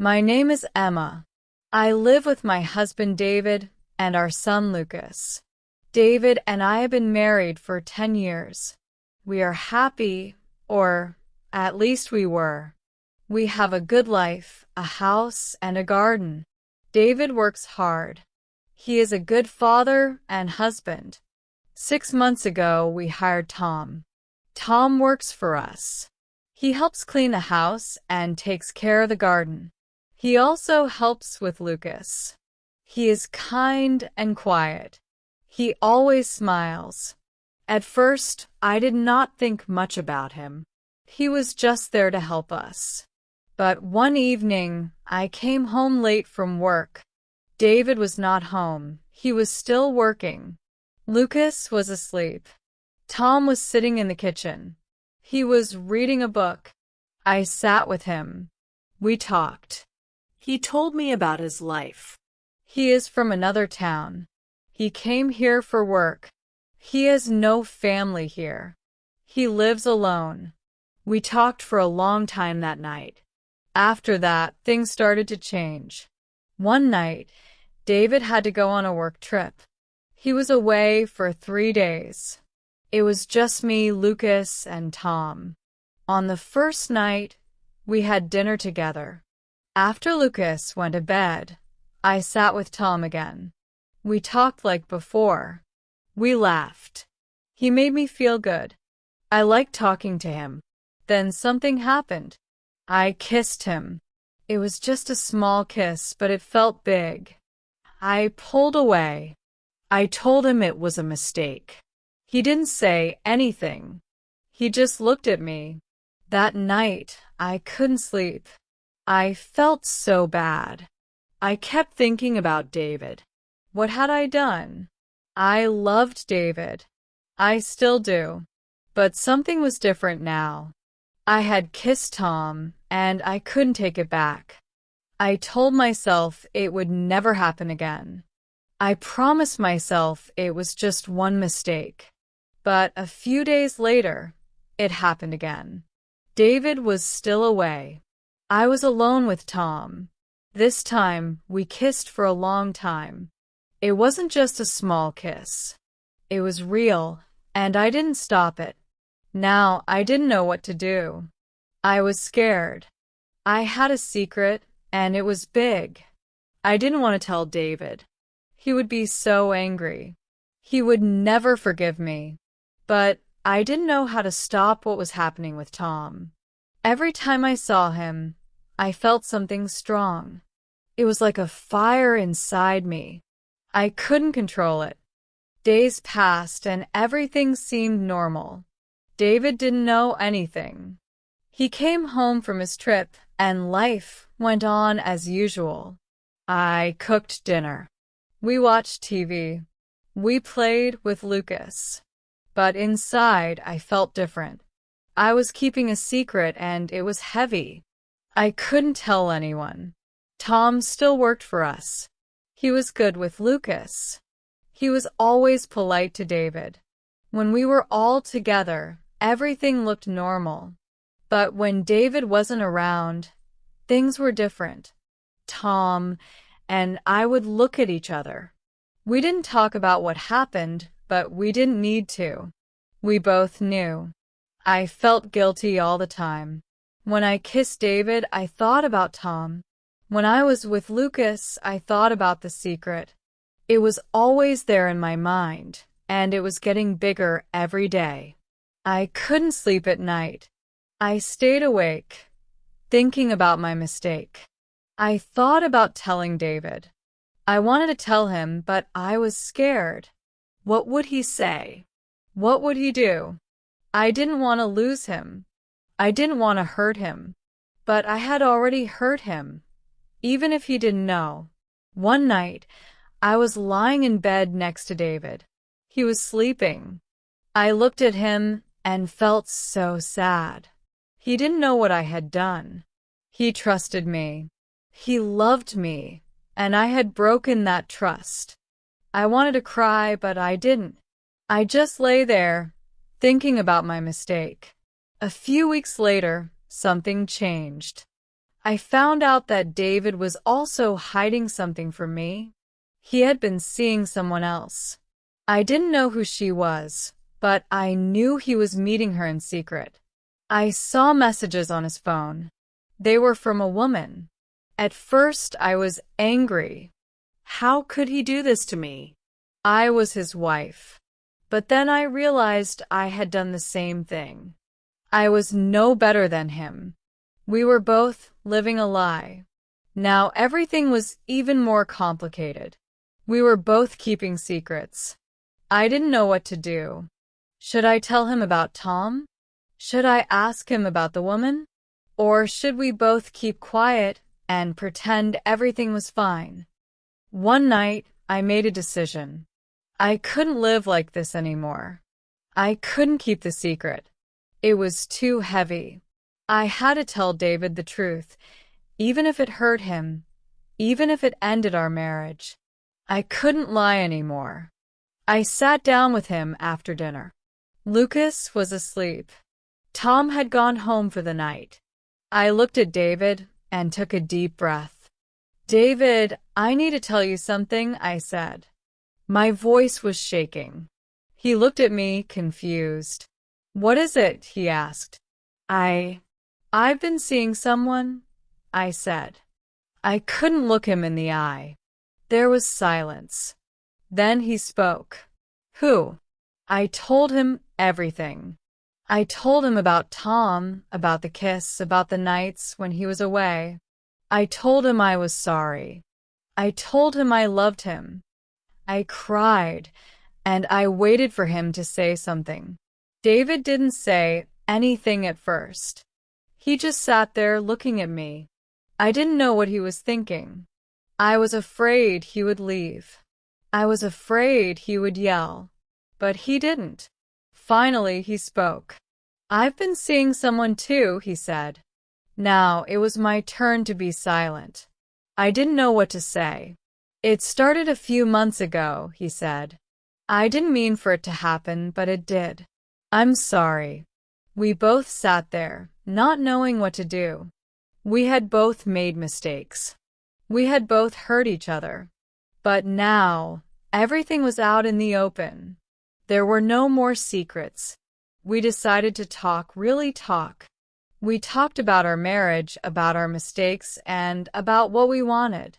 My name is Emma. I live with my husband David and our son Lucas. David and I have been married for 10 years. We are happy, or at least we were. We have a good life, a house, and a garden. David works hard. He is a good father and husband. 6 months ago, we hired Tom. Tom works for us. He helps clean the house and takes care of the garden. He also helps with Lucas. He is kind and quiet. He always smiles. At first, I did not think much about him. He was just there to help us. But one evening, I came home late from work. David was not home. He was still working. Lucas was asleep. Tom was sitting in the kitchen. He was reading a book. I sat with him. We talked. He told me about his life. He is from another town. He came here for work. He has no family here. He lives alone. We talked for a long time that night. After that, things started to change. One night, David had to go on a work trip. He was away for 3 days. It was just me, Lucas, and Tom. On the first night, we had dinner together. After Lucas went to bed, I sat with Tom again. We talked like before. We laughed. He made me feel good. I liked talking to him. Then something happened. I kissed him. It was just a small kiss, but it felt big. I pulled away. I told him it was a mistake. He didn't say anything. He just looked at me. That night, I couldn't sleep. I felt so bad. I kept thinking about David. What had I done? I loved David. I still do. But something was different now. I had kissed Tom, and I couldn't take it back. I told myself it would never happen again. I promised myself it was just one mistake. But a few days later, it happened again. David was still away. I was alone with Tom. This time, we kissed for a long time. It wasn't just a small kiss. It was real, and I didn't stop it. Now, I didn't know what to do. I was scared. I had a secret, and it was big. I didn't want to tell David. He would be so angry. He would never forgive me. But I didn't know how to stop what was happening with Tom. Every time I saw him, I felt something strong. It was like a fire inside me. I couldn't control it. Days passed and everything seemed normal. David didn't know anything. He came home from his trip and life went on as usual. I cooked dinner. We watched TV. We played with Lucas. But inside, I felt different. I was keeping a secret and it was heavy. I couldn't tell anyone. Tom still worked for us. He was good with Lucas. He was always polite to David. When we were all together, everything looked normal. But when David wasn't around, things were different. Tom and I would look at each other. We didn't talk about what happened, but we didn't need to. We both knew. I felt guilty all the time. When I kissed David, I thought about Tom. When I was with Lucas, I thought about the secret. It was always there in my mind, and it was getting bigger every day. I couldn't sleep at night. I stayed awake, thinking about my mistake. I thought about telling David. I wanted to tell him, but I was scared. What would he say? What would he do? I didn't want to lose him. I didn't want to hurt him. But I had already hurt him, even if he didn't know. One night, I was lying in bed next to David. He was sleeping. I looked at him and felt so sad. He didn't know what I had done. He trusted me. He loved me, and I had broken that trust. I wanted to cry, but I didn't. I just lay there, thinking about my mistake. A few weeks later, something changed. I found out that David was also hiding something from me. He had been seeing someone else. I didn't know who she was, but I knew he was meeting her in secret. I saw messages on his phone. They were from a woman. At first, I was angry. How could he do this to me? I was his wife. But then I realized I had done the same thing. I was no better than him. We were both living a lie. Now everything was even more complicated. We were both keeping secrets. I didn't know what to do. Should I tell him about Tom? Should I ask him about the woman? Or should we both keep quiet and pretend everything was fine? One night, I made a decision. I couldn't live like this anymore. I couldn't keep the secret. It was too heavy. I had to tell David the truth, even if it hurt him, even if it ended our marriage. I couldn't lie anymore. I sat down with him after dinner. Lucas was asleep. Tom had gone home for the night. I looked at David and took a deep breath. David, I need to tell you something, I said. My voice was shaking. He looked at me, confused. What is it? He asked. I've been seeing someone, I said. I couldn't look him in the eye. There was silence. Then he spoke. Who? I told him everything. I told him about Tom, about the kiss, about the nights when he was away. I told him I was sorry. I told him I loved him. I cried, and I waited for him to say something. David didn't say anything at first. He just sat there looking at me. I didn't know what he was thinking. I was afraid he would leave. I was afraid he would yell. But he didn't. Finally, he spoke. I've been seeing someone too, he said. Now it was my turn to be silent. I didn't know what to say. It started a few months ago, he said. I didn't mean for it to happen, but it did. I'm sorry. We both sat there, not knowing what to do. We had both made mistakes. We had both hurt each other. But now, everything was out in the open. There were no more secrets. We decided to talk, really talk. We talked about our marriage, about our mistakes, and about what we wanted.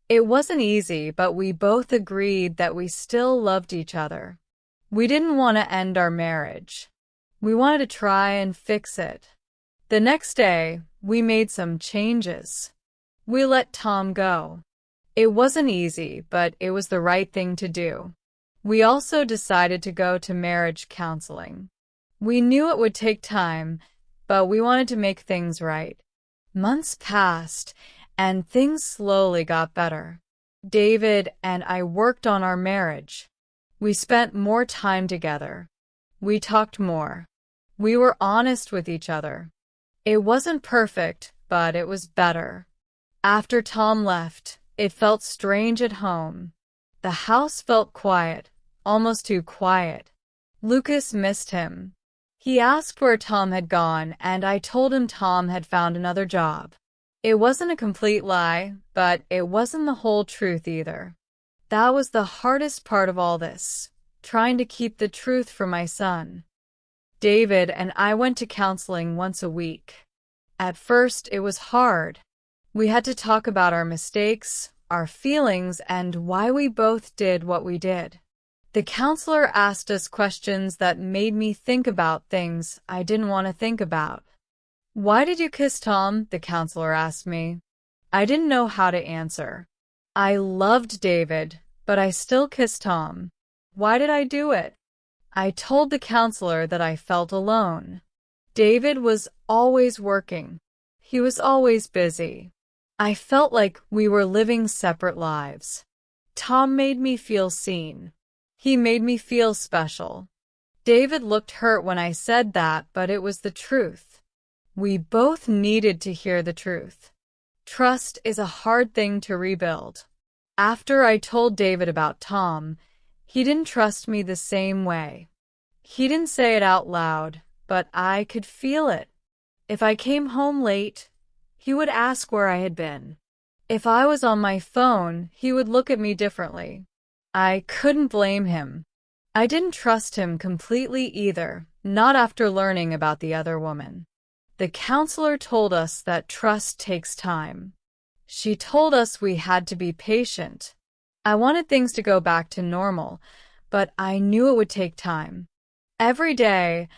It wasn't easy, but we both agreed that we still loved each other. We didn't want to end our marriage. We wanted to try and fix it. The next day, we made some changes. We let Tom go. It wasn't easy, but it was the right thing to do. We also decided to go to marriage counseling. We knew it would take time, but we wanted to make things right. Months passed, and things slowly got better. David and I worked on our marriage. We spent more time together. We talked more. We were honest with each other. It wasn't perfect, but it was better. After Tom left, it felt strange at home. The house felt quiet, almost too quiet. Lucas missed him. He asked where Tom had gone, and I told him Tom had found another job. It wasn't a complete lie, but it wasn't the whole truth either. That was the hardest part of all this, trying to keep the truth from my son. David and I went to counseling once a week. At first, it was hard. We had to talk about our mistakes, our feelings, and why we both did what we did. The counselor asked us questions that made me think about things I didn't want to think about. Why did you kiss Tom? The counselor asked me. I didn't know how to answer. I loved David, but I still kissed Tom. Why did I do it? I told the counselor that I felt alone. David was always working. He was always busy. I felt like we were living separate lives. Tom made me feel seen. He made me feel special. David looked hurt when I said that, but it was the truth. We both needed to hear the truth. Trust is a hard thing to rebuild. After I told David about Tom, he didn't trust me the same way. He didn't say it out loud, but I could feel it. If I came home late, He would ask where I had been. If I was on my phone, he would look at me differently. I couldn't blame him. I didn't trust him completely either, not after learning about the other woman. The counselor told us that trust takes time. She told us we had to be patient. I wanted things to go back to normal, but I knew it would take time. Every day,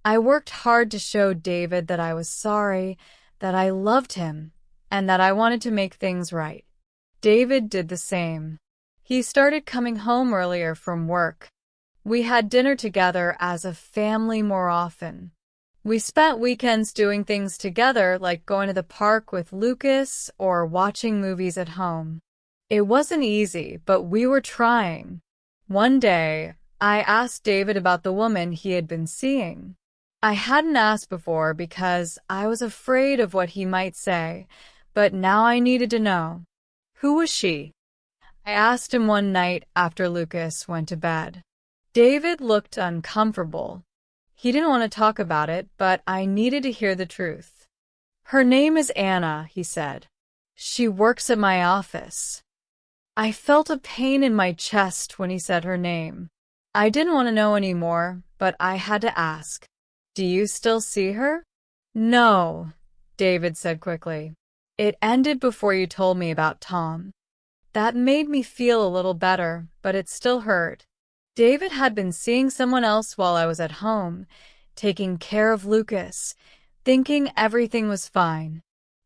I worked hard to show David that I was sorry, that I loved him, and that I wanted to make things right. David did the same. He started coming home earlier from work. We had dinner together as a family more often. We spent weekends doing things together, like going to the park with Lucas or watching movies at home. It wasn't easy, but we were trying. One day, I asked David about the woman he had been seeing. I hadn't asked before because I was afraid of what he might say, but now I needed to know. Who was she? I asked him one night after Lucas went to bed. David looked uncomfortable. He didn't want to talk about it, but I needed to hear the truth. Her name is Anna, he said. She works at my office. I felt a pain in my chest when he said her name. I didn't want to know anymore, but I had to ask. Do you still see her? No, David said quickly. It ended before you told me about Tom. That made me feel a little better, but it still hurt. David had been seeing someone else while I was at home, taking care of Lucas, thinking everything was fine.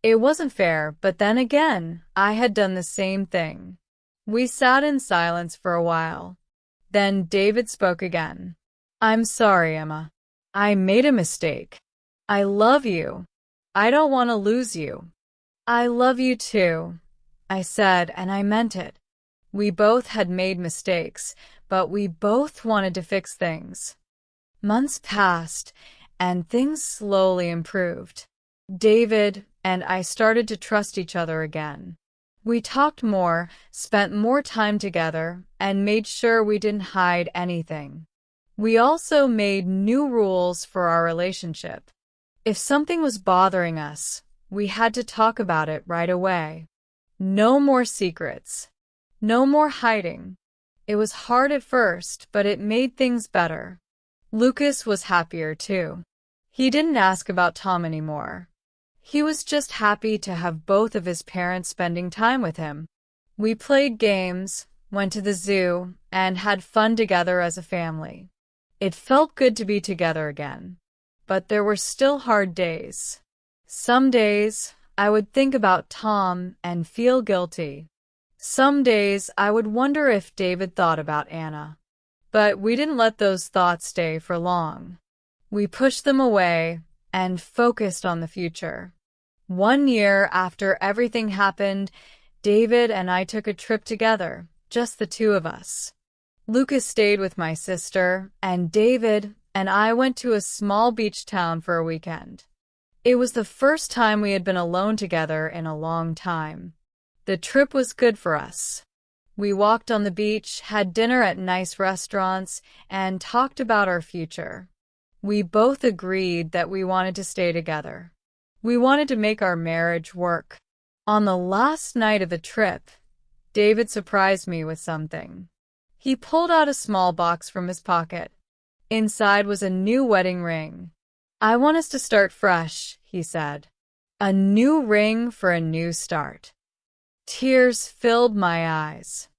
It wasn't fair, but then again, I had done the same thing. We sat in silence for a while. Then David spoke again. I'm sorry, Emma. I made a mistake. I love you. I don't want to lose you. I love you too, I said, and I meant it. We both had made mistakes, but we both wanted to fix things. Months passed, and things slowly improved. David and I started to trust each other again. We talked more, spent more time together, and made sure we didn't hide anything. We also made new rules for our relationship. If something was bothering us, we had to talk about it right away. No more secrets. No more hiding. It was hard at first, but it made things better. Lucas was happier too. He didn't ask about Tom anymore. He was just happy to have both of his parents spending time with him. We played games, went to the zoo, and had fun together as a family. It felt good to be together again. But there were still hard days. Some days, I would think about Tom and feel guilty. Some days, I would wonder if David thought about Anna. But we didn't let those thoughts stay for long. We pushed them away and focused on the future. 1 year after everything happened, David and I took a trip together, just the two of us. Lucas stayed with my sister, and David and I went to a small beach town for a weekend. It was the first time we had been alone together in a long time. The trip was good for us. We walked on the beach, had dinner at nice restaurants, and talked about our future. We both agreed that we wanted to stay together. We wanted to make our marriage work. On the last night of the trip, David surprised me with something. He pulled out a small box from his pocket. Inside was a new wedding ring. I want us to start fresh, he said. A new ring for a new start. Tears filled my eyes.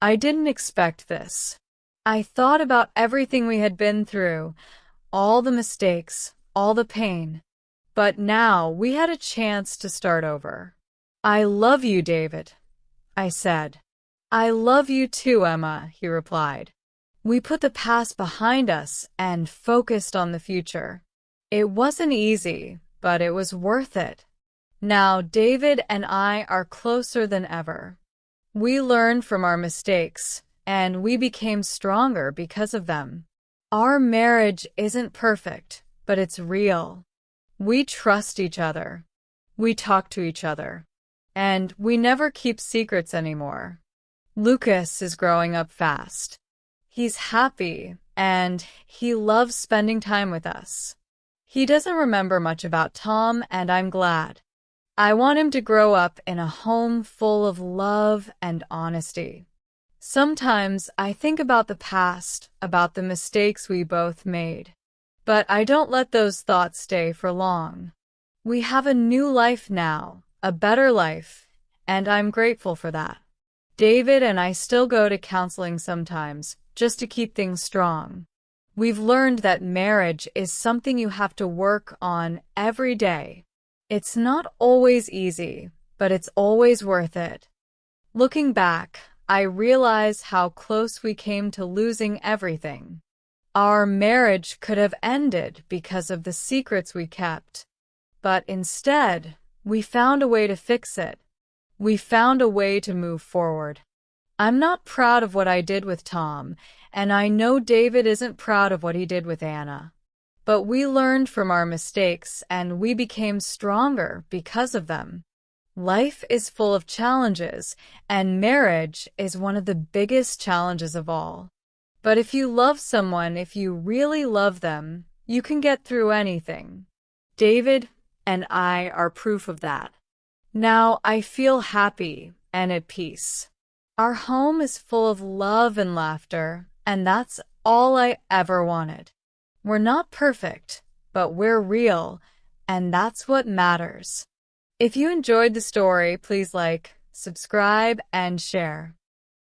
I didn't expect this. I thought about everything we had been through, all the mistakes, all the pain. But now we had a chance to start over. I love you, David, I said. I love you too, Emma, he replied. We put the past behind us and focused on the future. It wasn't easy, but it was worth it. Now David and I are closer than ever. We learned from our mistakes, and we became stronger because of them. Our marriage isn't perfect, but it's real. We trust each other. We talk to each other. And we never keep secrets anymore. Lucas is growing up fast. He's happy, and he loves spending time with us. He doesn't remember much about Tom, and I'm glad. I want him to grow up in a home full of love and honesty. Sometimes I think about the past, about the mistakes we both made. But I don't let those thoughts stay for long. We have a new life now, a better life, and I'm grateful for that. David and I still go to counseling sometimes, just to keep things strong. We've learned that marriage is something you have to work on every day. It's not always easy, but it's always worth it. Looking back, I realize how close we came to losing everything. Our marriage could have ended because of the secrets we kept, but instead, we found a way to fix it. We found a way to move forward. I'm not proud of what I did with Tom, and I know David isn't proud of what he did with Anna. But we learned from our mistakes and we became stronger because of them. Life is full of challenges, and marriage is one of the biggest challenges of all. But if you love someone, if you really love them, you can get through anything. David and I are proof of that. Now I feel happy and at peace. Our home is full of love and laughter, and that's all I ever wanted. We're not perfect, but we're real, and that's what matters. If you enjoyed the story, please like, subscribe, and share.